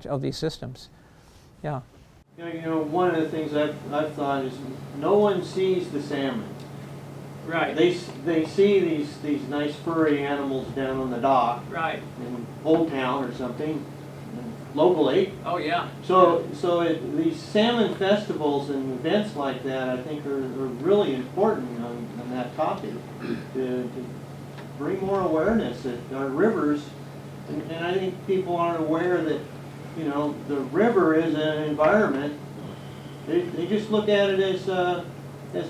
of these systems. Yeah. You know, one of the things I've thought is no one sees the salmon. Right. They see these nice furry animals down on the dock. Right. In Old Town or something, locally. Oh yeah. So these salmon festivals and events like that, I think, are really important on that topic to bring more awareness that our rivers, and I think people aren't aware that, you know, the river is an environment. They just look at it as a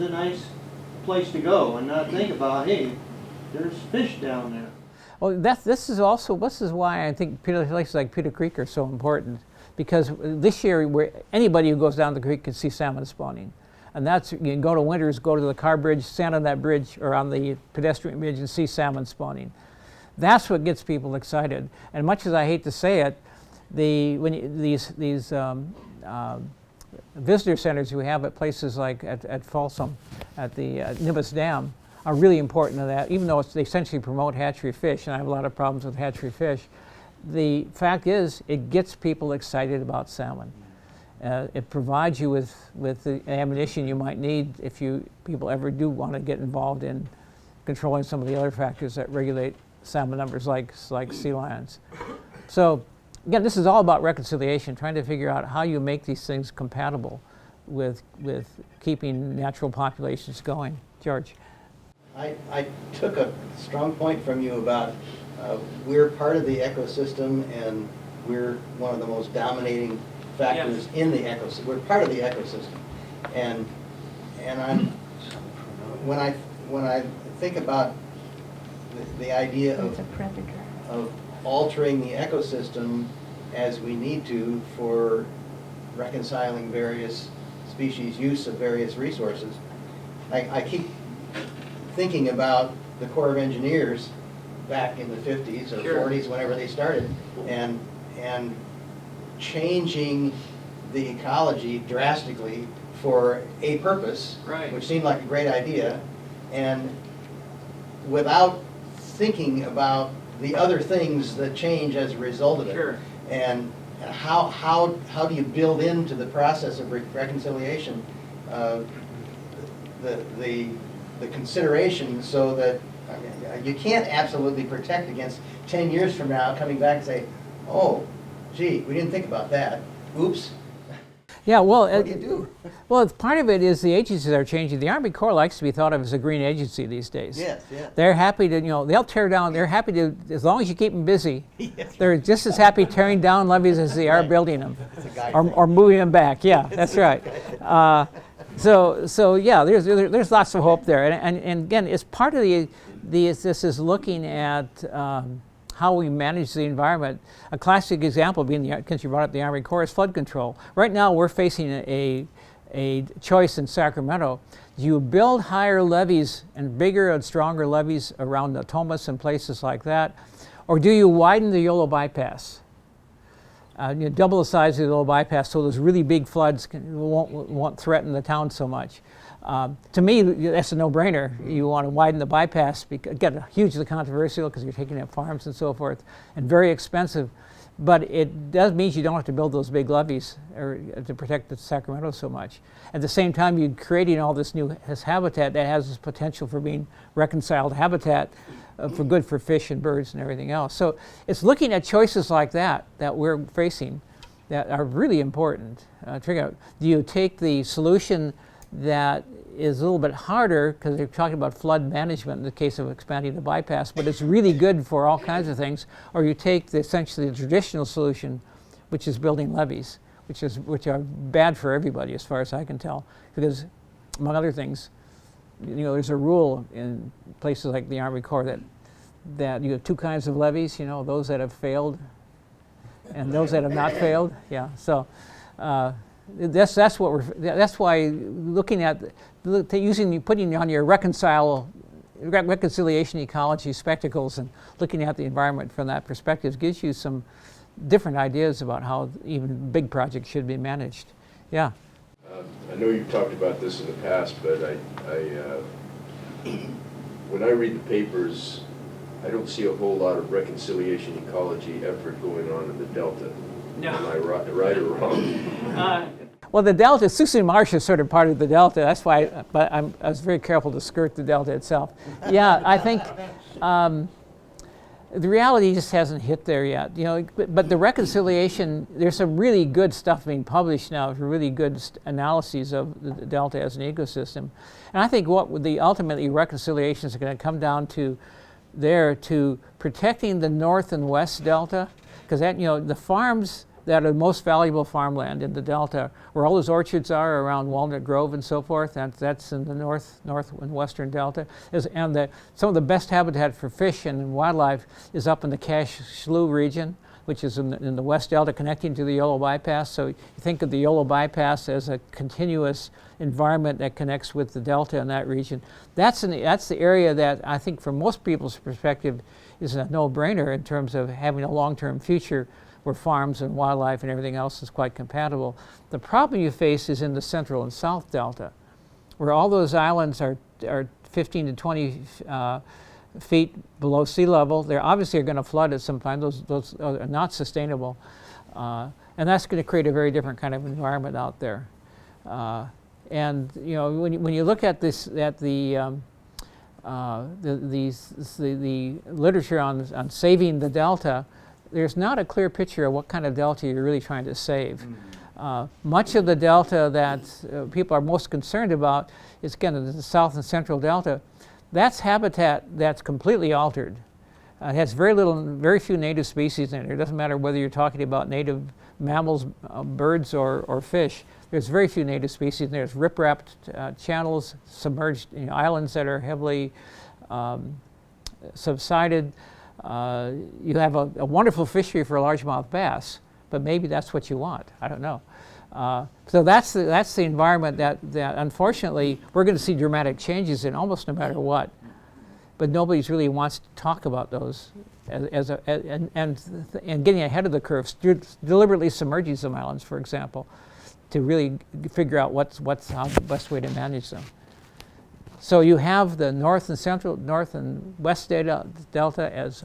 nice place to go and not think about, hey, there's fish down there. Well, this is why I think places like Peter Creek are so important, because this year anybody who goes down the creek can see salmon spawning. And that's, you can go to Winters, go to the car bridge, stand on that bridge or on the pedestrian bridge and see salmon spawning. That's what gets people excited. And much as I hate to say it, these visitor centers we have at places like at Folsom, at the Nimbus Dam, are really important to that, even though they essentially promote hatchery fish, and I have a lot of problems with hatchery fish. The fact is, it gets people excited about salmon. It provides you with the ammunition you might need if people ever do want to get involved in controlling some of the other factors that regulate salmon numbers, like sea lions. So again, this is all about reconciliation, trying to figure out how you make these things compatible with keeping natural populations going. George. I took a strong point from you about we're part of the ecosystem and we're one of the most dominating factors in the ecosystem. We're part of the ecosystem, and when I think about the idea of altering the ecosystem as we need to for reconciling various species use of various resources, I keep thinking about the Corps of Engineers back in the 50s or 40s, whenever they started, and changing the ecology drastically for a purpose, which seemed like a great idea, and without thinking about the other things that change as a result of it. And how do you build into the process of reconciliation the consideration so that you can't absolutely protect against 10 years from now coming back and say, oh, gee, we didn't think about that. Oops. Yeah, well, what do you do? Well, part of it is the agencies are changing. The Army Corps likes to be thought of as a green agency these days. Yes, yeah. They're happy to, they'll tear down. They're happy to, as long as you keep them busy. Yes. They're just as happy tearing down levees as they are building them, or moving them back. Yeah, that's right. So yeah, there's lots of hope there, and again, it's part of this is looking at how we manage the environment. A classic example being, since you brought up the Army Corps, is flood control. Right now we're facing a choice in Sacramento. Do you build higher levees and bigger and stronger levees around the Thomas and places like that, or do you widen the Yolo bypass? Double the size of the Yolo bypass so those really big floods won't threaten the town so much. To me, that's a no-brainer. You want to widen the bypass, again, hugely controversial because you're taking up farms and so forth, and very expensive. But it does mean you don't have to build those big levees to protect the Sacramento so much. At the same time, you're creating all this habitat that has this potential for being reconciled habitat for good for fish and birds and everything else. So it's looking at choices like that we're facing that are really important. Figure out, do you take the solution that is a little bit harder, because they're talking about flood management in the case of expanding the bypass, but it's really good for all kinds of things, or you take essentially the traditional solution, which is building levees, which are bad for everybody as far as I can tell, because among other things, there's a rule in places like the Army Corps that you have two kinds of levees, those that have failed and those that have not failed. Yeah, so that's why looking at putting on your reconciliation ecology spectacles and looking at the environment from that perspective gives you some different ideas about how even big projects should be managed. Yeah. I know you've talked about this in the past, but when I read the papers, I don't see a whole lot of reconciliation ecology effort going on in the Delta. No. Am I right or wrong? Well, the delta, Sioux City Marsh is sort of part of the delta. That's why, but I was very careful to skirt the delta itself. Yeah, I think the reality just hasn't hit there yet. You know, but the reconciliation, there's some really good stuff being published now, really good analyses of the delta as an ecosystem. And I think what the ultimately reconciliations are going to come down to there to protecting the north and west delta, because that, you know, the farms that are most valuable farmland in the delta, where all those orchards are around Walnut Grove and so forth, that's in the north and western delta, and some of the best habitat for fish and wildlife is up in the Cache Slough region, which is in the west delta connecting to the Yolo Bypass. So you think of the Yolo Bypass as a continuous environment that connects with the delta in that region. That's the area that I think from most people's perspective is a no-brainer in terms of having a long-term future where farms and wildlife and everything else is quite compatible. The problem you face is in the central and south delta, where all those islands are 15 to 20 feet below sea level. They obviously are going to flood at some time. Those are not sustainable. And that's going to create a very different kind of environment out there. And you know, when you look at this, at the literature on saving the delta, there's not a clear picture of what kind of delta you're really trying to save. Much of the delta that people are most concerned about is, again, the south and central delta. That's habitat that's completely altered. It has very few native species in it. It doesn't matter whether you're talking about native mammals, birds, or fish. There's very few native species. There's riprap channels, submerged islands that are heavily subsided. You have a wonderful fishery for largemouth bass, but maybe that's what you want. I don't know. So that's the environment that unfortunately we're going to see dramatic changes in almost no matter what. But nobody really wants to talk about those and getting ahead of the curve, deliberately submerging some islands, for example, to really figure out what's the best way to manage them. So you have the north and west delta as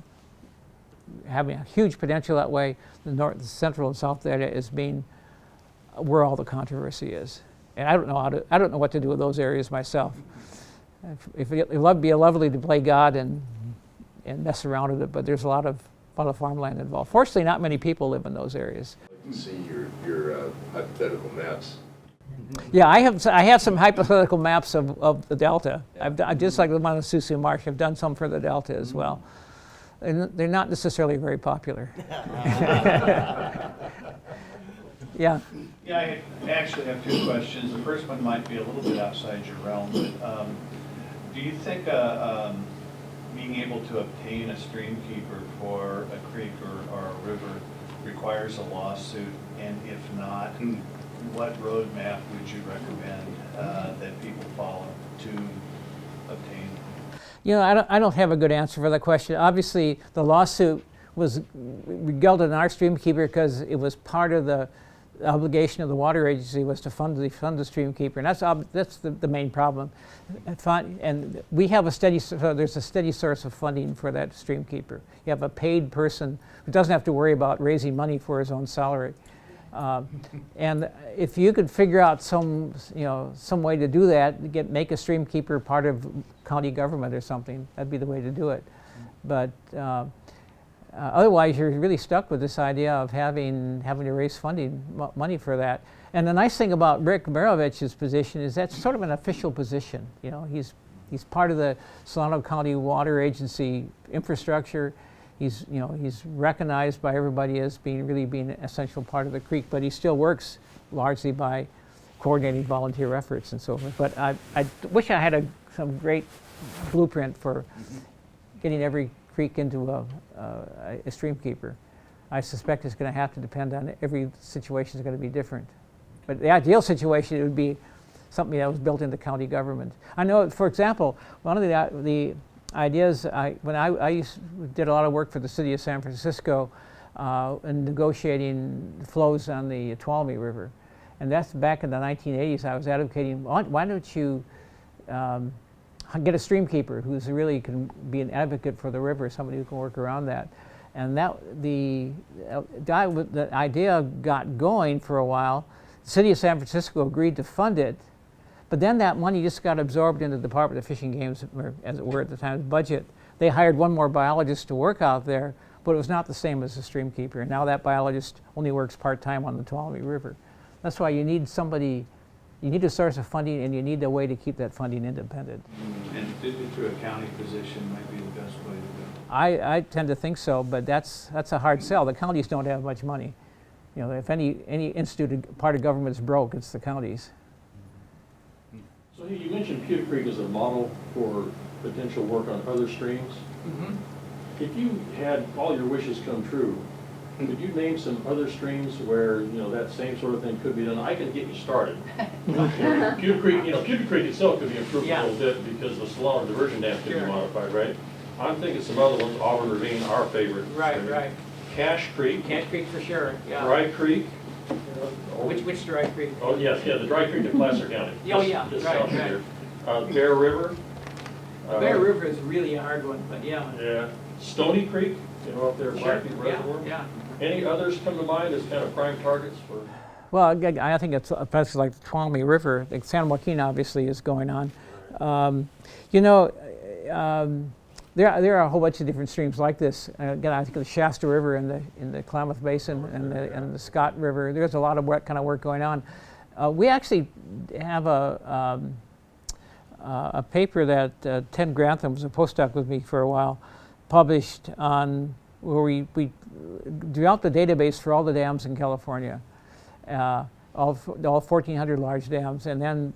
having a huge potential that way. The central and south delta as being where all the controversy is. And I don't know what to do with those areas myself. It'd be lovely to play God and mess around with it, but there's a lot of farmland involved. Fortunately, not many people live in those areas. I'd like to see your hypothetical maps. Yeah, I have some hypothetical maps of the delta. I just like the one on Sioux City Marsh. I've done some for the delta as well. And they're not necessarily very popular. Yeah. Yeah, I actually have two questions. The first one might be a little bit outside your realm, but do you think being able to obtain a stream keeper for a creek or a river requires a lawsuit? And if not, what roadmap would you recommend that people follow to obtain? You know, I don't have a good answer for that question. Obviously, the lawsuit was resulted in our stream keeper because it was part of the obligation of the water agency was to fund the stream keeper, and that's the main problem. And we have there's a steady source of funding for that stream keeper. You have a paid person who doesn't have to worry about raising money for his own salary. And if you could figure out some way to do that, make a stream keeper part of county government or something, that'd be the way to do it. But otherwise, you're really stuck with this idea of having to raise money for that. And the nice thing about Rick Marovich's position is that's sort of an official position. You know, he's part of the Solano County Water Agency infrastructure. He's recognized by everybody as being an essential part of the creek, but he still works largely by coordinating volunteer efforts and so forth. But I wish I had some great blueprint for getting every creek into a stream keeper. I suspect it's going to have to depend on every situation is going to be different. But the ideal situation, it would be something that was built into county government. I know, for example, one of the ideas, when I did a lot of work for the city of San Francisco in negotiating flows on the Tuolumne River. And that's back in the 1980s. I was advocating, why don't you get a stream keeper who's really can be an advocate for the river, somebody who can work around that. And the idea got going for a while. The city of San Francisco agreed to fund it, but then that money just got absorbed into the Department of Fish and Game's, or as it were at the time's budget. They hired one more biologist to work out there, but it was not the same as the stream keeper. And now that biologist only works part-time on the Tuolumne River. That's why you need somebody, you need a source of funding, and you need a way to keep that funding independent. And through a county position might be the best way to go. I tend to think so, but that's a hard sell. The counties don't have much money. You know, if any institute, part of government is broke, it's the counties. So you mentioned Pewter Creek as a model for potential work on other streams. If you had all your wishes come true, could you name some other streams where, you know, that same sort of thing could be done? I can get you started. Pewter Creek, you know, Pewter Creek itself could be improved a little bit because the Solano diversion dam could be modified, right? I'm thinking some other ones, Auburn Ravine, our favorite. Right. Cache Creek. Cache Creek for sure, yeah. Dry Creek. Which Dry Creek? Oh, yes, the Dry Creek in Placer County. Oh, yeah, Just right, south of right. here. Bear River. Bear River is really a hard one, but yeah. Yeah. Stony Creek, you know, up there, Blackfeet Reservoir. Yeah. Any others come to mind as kind of prime targets for? Well, I think it's places like the Tuolumne River, like San Joaquin obviously is going on. You know, there are a whole bunch of different streams like this. Again, I think of the Shasta River in the Klamath Basin and the Scott River. There's a lot of kind of work going on. We actually have a paper that Ted Grantham was a postdoc with me for a while, published on where we developed a database for all the dams in California, all 1,400 large dams, and then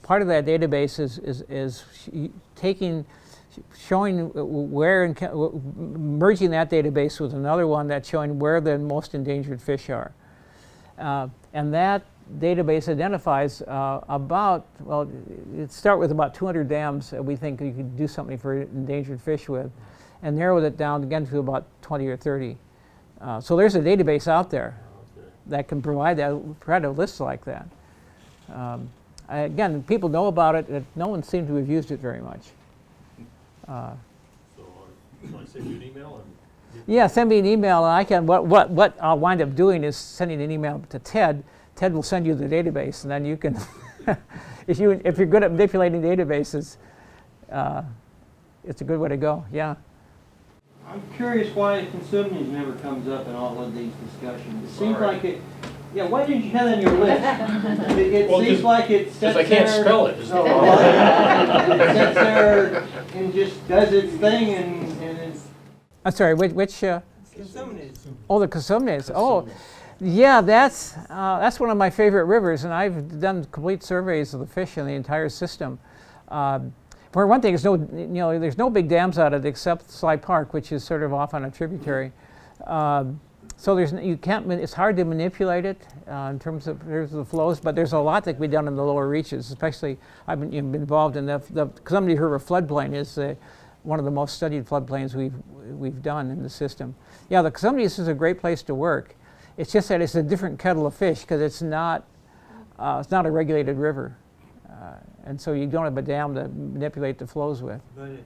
part of that database is showing where, merging that database with another one that's showing where the most endangered fish are. And that database identifies it start with about 200 dams that we think you could do something for endangered fish with, and narrowed it down again to about 20 or 30. So there's a database out there that can provide a list like that. Again, people know about it, no one seems to have used it very much. So, can I send you an email? Yeah, send me an email, and I can. What I'll wind up doing is sending an email to Ted. Ted will send you the database, and then you can, if you're good at manipulating databases, it's a good way to go. Yeah. I'm curious why consumers never comes up in all of these discussions. It seems like it. Yeah, why didn't you have it on your list? It seems like it sits there. Because I can't spell it. It sits there and just does its thing, and it's. I'm sorry. Which? Consumers. Oh, the Cosumnes. Oh, yeah. That's one of my favorite rivers, and I've done complete surveys of the fish in the entire system. For one thing, there's no big dams out of it except Sly Park, which is sort of off on a tributary. So it's hard to manipulate it in terms of the flows, but there's a lot that can be done in the lower reaches. Especially, I've been involved in the Cosumne River floodplain is one of the most studied floodplains we've done in the system. Yeah, the Cosumnes is a great place to work. It's just that it's a different kettle of fish because it's not a regulated river. And so you don't have a dam to manipulate the flows with. But it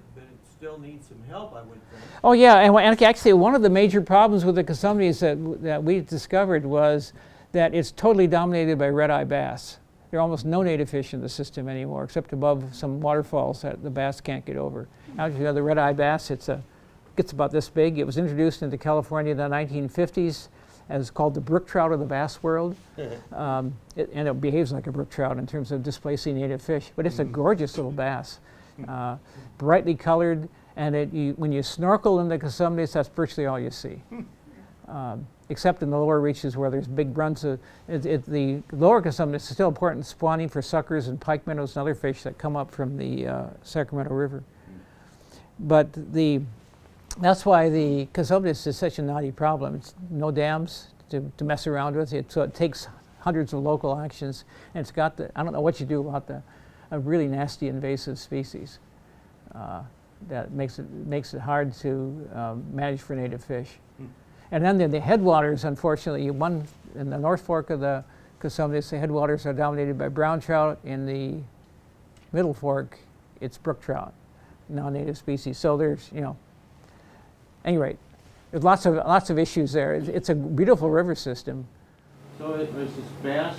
still needs some help, I would think. Oh yeah, and actually one of the major problems with the Cosumnes that we discovered was that it's totally dominated by red-eye bass. There are almost no native fish in the system anymore, except above some waterfalls that the bass can't get over. Actually, the red-eye bass, gets about this big. It was introduced into California in the 1950s. As called the brook trout of the bass world, and it behaves like a brook trout in terms of displacing native fish. But it's a gorgeous little bass, brightly colored, and when you snorkel in the Cosumnes, that's virtually all you see, except in the lower reaches where there's big runs. The lower Cosumnes is still important spawning for suckers and pike minnows and other fish that come up from the Sacramento River. But that's why the Cosumnes is such a knotty problem. It's no dams to mess around with. So it takes hundreds of local actions, and it's got I don't know what you do about a really nasty invasive species that makes it hard to manage for native fish. And then the headwaters, unfortunately, one in the North Fork of the Cosumnes, the headwaters are dominated by brown trout. In the Middle Fork, it's brook trout, non-native species. So there's, any rate, There's lots of issues there. It's a beautiful river system. So is this bass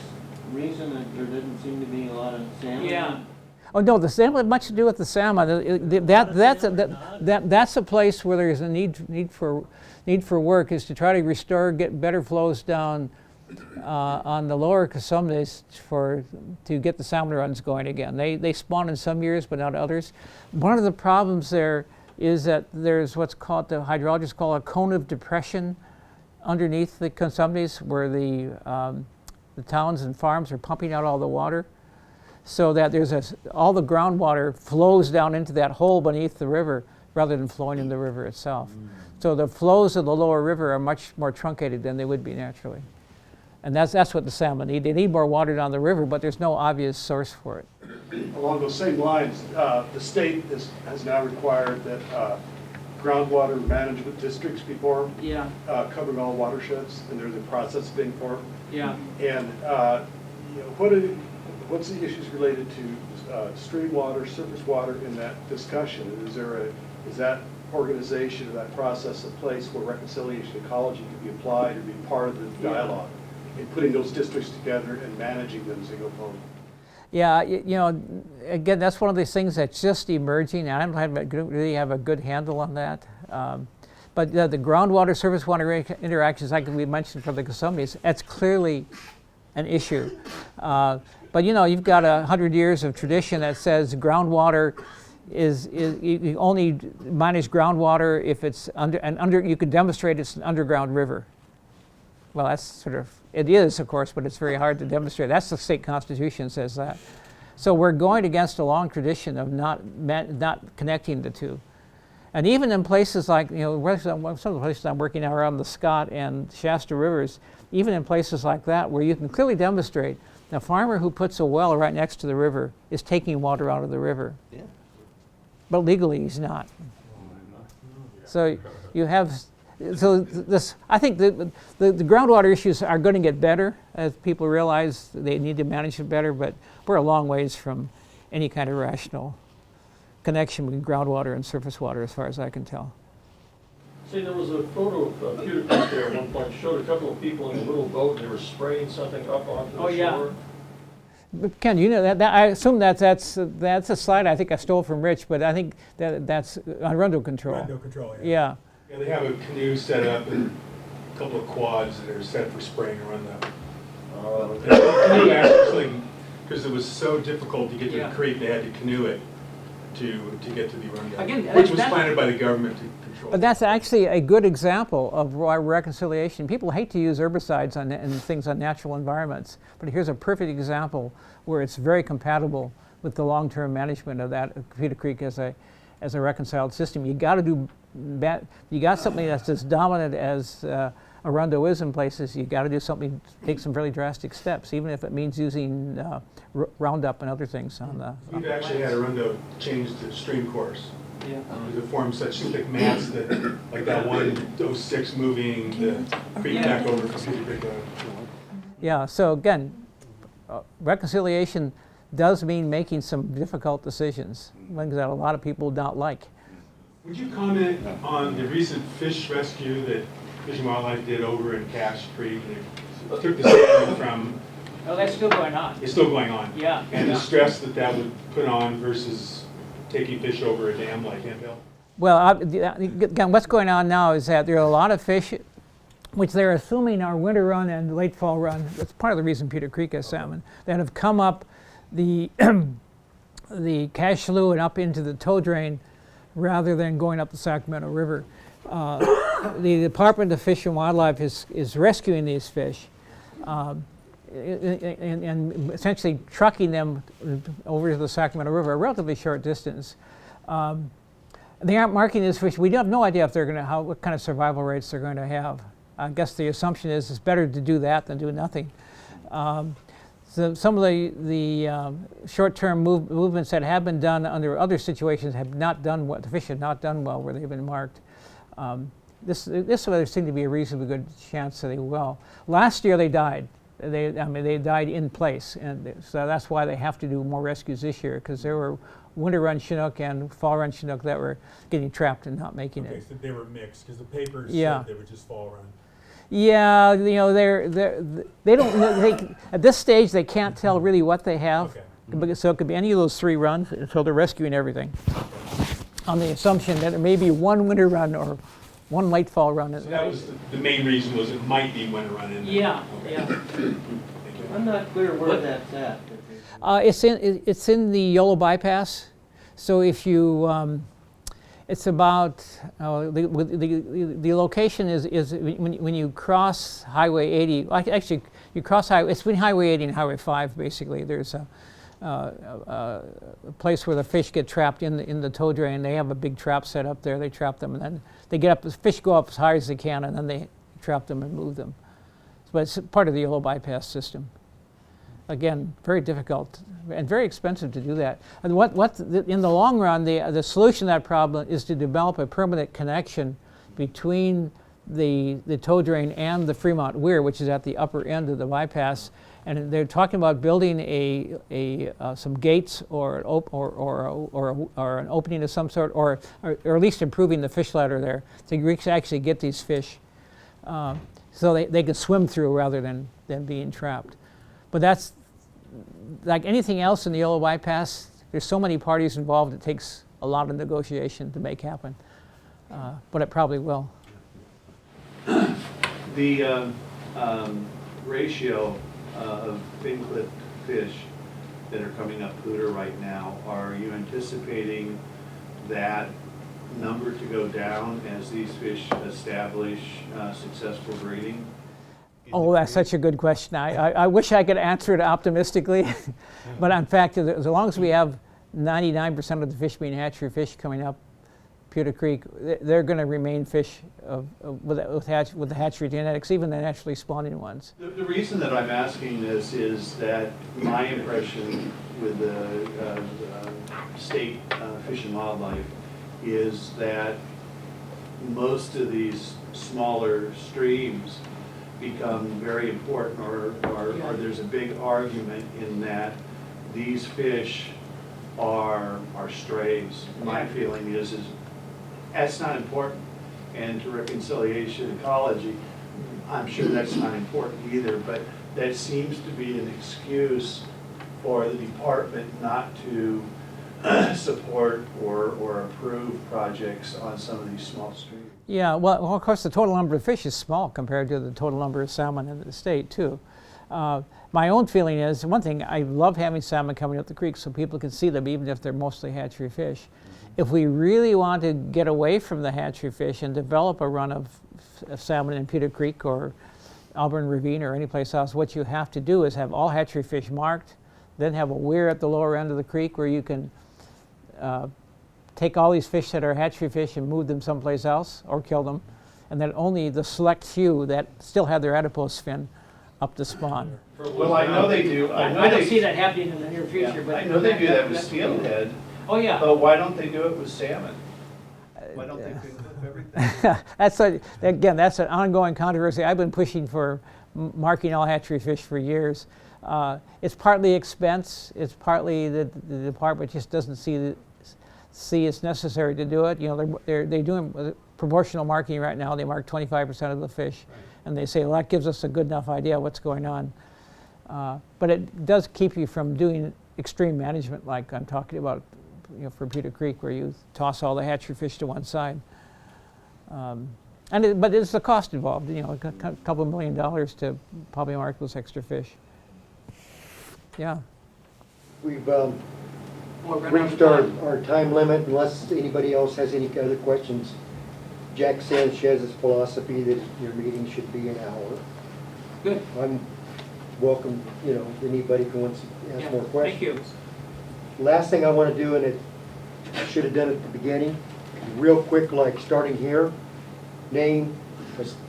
reason that there didn't seem to be a lot of salmon? Oh no, the salmon had much to do with the salmon. That's a place where there's a need for work, is to try to restore, get better flows down on the lower Cosumnes to get the salmon runs going again. They spawn in some years, but not others. One of the problems there is that there's what's called, the hydrologists call a cone of depression underneath the Cosumnes, where the towns and farms are pumping out all the water, so that all the groundwater flows down into that hole beneath the river rather than flowing in the river itself. So the flows of the lower river are much more truncated than they would be naturally. And that's what the salmon need. They need more water down the river, but there's no obvious source for it. Along those same lines, the state has now required that groundwater management districts be formed, covering all watersheds, and there's a process being formed. Yeah. And what's the issues related to stream water, surface water in that discussion? Is that organization or that process a place where reconciliation ecology can be applied or be part of the dialogue in putting those districts together and managing them as they go forward? Yeah, again, that's one of these things that's just emerging. I don't really have a good handle on that. But the groundwater, surface water interactions, like we mentioned for the Cosumnes, that's clearly an issue. But you've got 100 years of tradition that says groundwater is you only manage groundwater if it's you can demonstrate it's an underground river. Well, that's it is, of course, but it's very hard to demonstrate. That's the state constitution says that. So we're going against a long tradition of not connecting the two. And even in places like, some of the places I'm working now around the Scott and Shasta rivers, even in places like that where you can clearly demonstrate the farmer who puts a well right next to the river is taking water out of the river. Yeah. But legally he's not. So you have, I think the groundwater issues are going to get better as people realize they need to manage it better, but we're a long ways from any kind of rational connection between groundwater and surface water as far as I can tell. See, there was a photo of Peter Creek there at one point, showed a couple of people in a little boat, and they were spraying something up onto the shore. But Ken, that I assume that's a slide I think I stole from Rich, but I think that's on Rondo control. Rondo control, Yeah. Yeah, they have a canoe set up and a couple of quads that are set for spraying around the canoe actually, because it was so difficult to get to the creek, they had to canoe it to get to the rundown, Again, which was planted by the government to control. But that's actually a good example of why reconciliation. People hate to use herbicides and things on natural environments, but here's a perfect example where it's very compatible with the long-term management of that Peter Creek as a reconciled system. You got to do that. You got something that's as dominant as Arundo is in places. You got to do something, take some fairly drastic steps, even if it means using Roundup and other things on the. We've actually had Arundo change the stream course. Yeah. To form such thick mats that, like that 106 moving the creek back over from Peter Creek. Yeah. So again, reconciliation does mean making some difficult decisions, ones that a lot of people don't like. Would you comment on the recent fish rescue that Fish and Wildlife did over in Cache Creek? They took the salmon from. Oh, that's still going on. It's still going on. Yeah. And the stress that would put on versus taking fish over a dam like Hemphill? Well, again, what's going on now is that there are a lot of fish which they're assuming are winter run and late fall run. That's part of the reason Peter Creek has salmon that have come up the Cache Slough and up into the tow drain rather than going up the Sacramento River. The Department of Fish and Wildlife is rescuing these fish and essentially trucking them over to the Sacramento River, a relatively short distance. They aren't marking these fish. We have no idea if they're going to what kind of survival rates they're going to have. I guess the assumption is it's better to do that than do nothing. So some of the short-term movements that have been done under other situations have not done what the fish have not done well where they've been marked. This there seemed to be a reasonably good chance that they will. Last year they died. I mean, they died in place, and so that's why they have to do more rescues this year, because there were winter run Chinook and fall run Chinook that were getting trapped and not making Okay, it. so they were mixed, because the papers Yeah. said they were just fall run. Yeah, you know, they don't know, at this stage they can't tell really what they have. Okay. So it could be any of those 3 runs, so they're rescuing everything on the assumption that it may be 1 winter run or 1 late fall run. So that was, the main reason was it might be winter run in there. Yeah, Okay. yeah. Thank you. I'm not clear where that's at. It's in the yellow bypass. So if you, it's about the location is when you cross Highway 80. Actually, you cross highway. It's between Highway 80 and Highway 5. Basically, there's a place where the fish get trapped in the tow drain. They have a big trap set up there. They trap them, and then they get up. The fish go up as high as they can, and then they trap them and move them. But it's part of the yellow bypass system. Again, very difficult and very expensive to do that. And in the long run, the solution to that problem is to develop a permanent connection between the tow drain and the Fremont Weir, which is at the upper end of the bypass. And they're talking about building some gates or an opening of some sort, or at least improving the fish ladder there to actually get these fish so they can swim through rather than being trapped. But that's like anything else in the yellow bypass. There's so many parties involved. It takes a lot of negotiation to make happen, but it probably will. The ratio of fin-clipped fish that are coming up Hooter right now, are you anticipating that number to go down as these fish establish successful breeding? Oh, that's such a good question. I wish I could answer it optimistically, but in fact, as long as we have 99% of the fish being hatchery fish coming up Pewter Creek, they're going to remain fish with the hatchery genetics, even the naturally spawning ones. The reason that I'm asking this is that my impression with the state Fish and Wildlife is that most of these smaller streams become very important, or there's a big argument in that these fish are strays. My feeling is that's not important. And to Reconciliation Ecology, I'm sure that's not important either, but that seems to be an excuse for the department not to support or approve projects on some of these small streams. Yeah, well, of course, the total number of fish is small compared to the total number of salmon in the state, too. My own feeling is, one thing, I love having salmon coming up the creek so people can see them, even if they're mostly hatchery fish. If we really want to get away from the hatchery fish and develop a run of salmon in Pewter Creek or Auburn Ravine or any place else, what you have to do is have all hatchery fish marked, then have a weir at the lower end of the creek where you can take all these fish that are hatchery fish and move them someplace else or kill them, and then only the select few that still have their adipose fin up to spawn. Well, I know they do. I don't see that happening in the near future, but I know they do that with steelhead. Oh yeah. But why don't they do it with salmon? Why don't they fin-clip everything? That's an ongoing controversy. I've been pushing for marking all hatchery fish for years. It's partly expense. It's partly the department just doesn't see it's necessary to do it. You know, they're doing proportional marking right now. They mark 25% of the fish, and they say, well, that gives us a good enough idea what's going on. But it does keep you from doing extreme management like I'm talking about, you know, for Pewter Creek, where you toss all the hatchery fish to one side. But there's a cost involved, you know, a couple $1 million to probably mark those extra fish. Yeah. We've reached our time limit unless anybody else has any other questions. Jack Sanchez's philosophy that your meeting should be an hour. Good. I'm welcome, you know, anybody who wants to ask more questions. Thank you. Last thing I want to do, and I should have done it at the beginning, real quick, like starting here, name,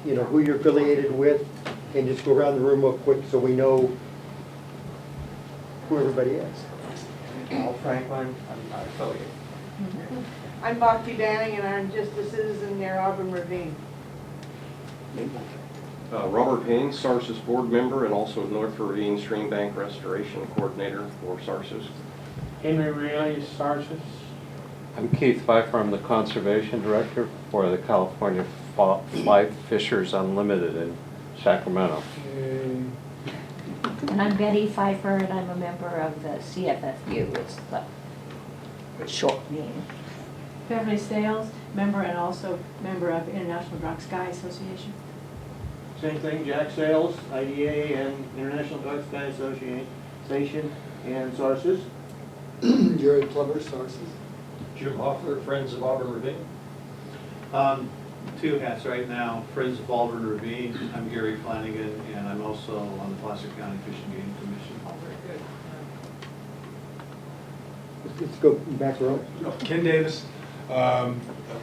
you know, who you're affiliated with, and just go around the room real quick so we know who everybody is. Al Franklin, I'm not affiliated. I'm Bhakti Danning, and I'm just a citizen near Auburn Ravine. Robert Haynes, SARS's board member, and also North Ravine Stream Bank Restoration Coordinator for SARS's. Henry Riley, Sarsis. I'm Keith Pfeiffer. I'm the Conservation Director for the California Fly Fishers Unlimited in Sacramento. And I'm Betty Pfeiffer, and I'm a member of the CFFU, it's the short name. Beverly Sales, member and also member of International Dark Sky Association. Same thing, Jack Sales, IDA and International Dark Sky Association, and SARS's. Jared Plummer, Sources. Jim Hoffler, Friends of Auburn Ravine. Two hats right now, Friends of Auburn Ravine. I'm Gary Flanagan, and I'm also on the Placer County Fish and Game Commission. Oh, very good. Let's go back row. Ken Davis, a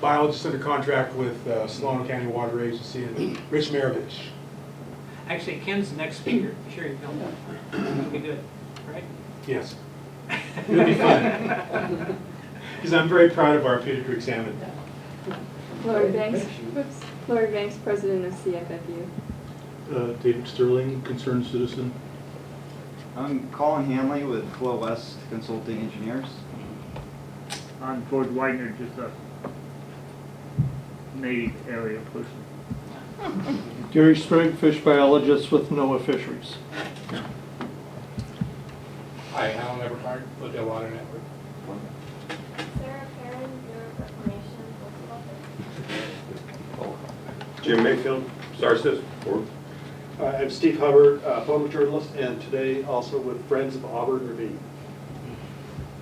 biologist under contract with Solano County Water Agency, and Rich Maravich. Actually, Ken's the next speaker. Sure you come. It'll be good, right? Yes. It'll be fun. Because I'm very proud of our Peter Creek salmon. Lori Banks, Lori Banks, president of CFFU. David Sterling, concerned citizen. I'm Colin Hanley with Flow West Consulting Engineers. I'm George Wagner, just a native area person. Gary Sprigg, fish biologist with NOAA Fisheries. Hi, Alan Everhart, Foothill Water Network. Sarah Perrin, Bureau of Reclamation. Jim Mayfield, SARS's board. I'm Steve Hubbard, photojournalist, and today also with Friends of Auburn Ravine.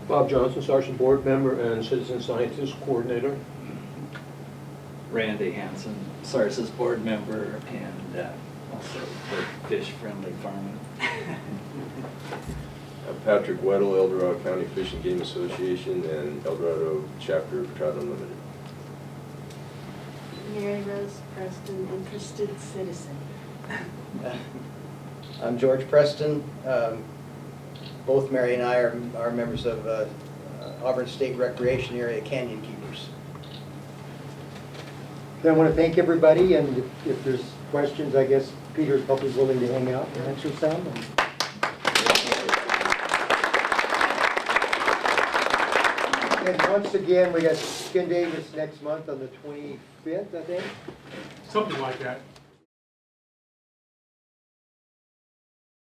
Bob Johnson, Sergeant Board Member and Citizen Scientist Coordinator. Randy Hansen, SARS's board member and also with Fish Friendly Farming. I'm Patrick Weddle, El Dorado County Fish and Game Association and El Dorado Chapter of Trout Unlimited. Mary Rose Preston, interested citizen. I'm George Preston. Both Mary and I are members of Auburn State Recreation Area Canyon Keepers. I want to thank everybody, and if there's questions, I guess Peter's probably willing to hang out and answer some. And once again, we got Ken Davis next month on the 25th, I think. Something like that.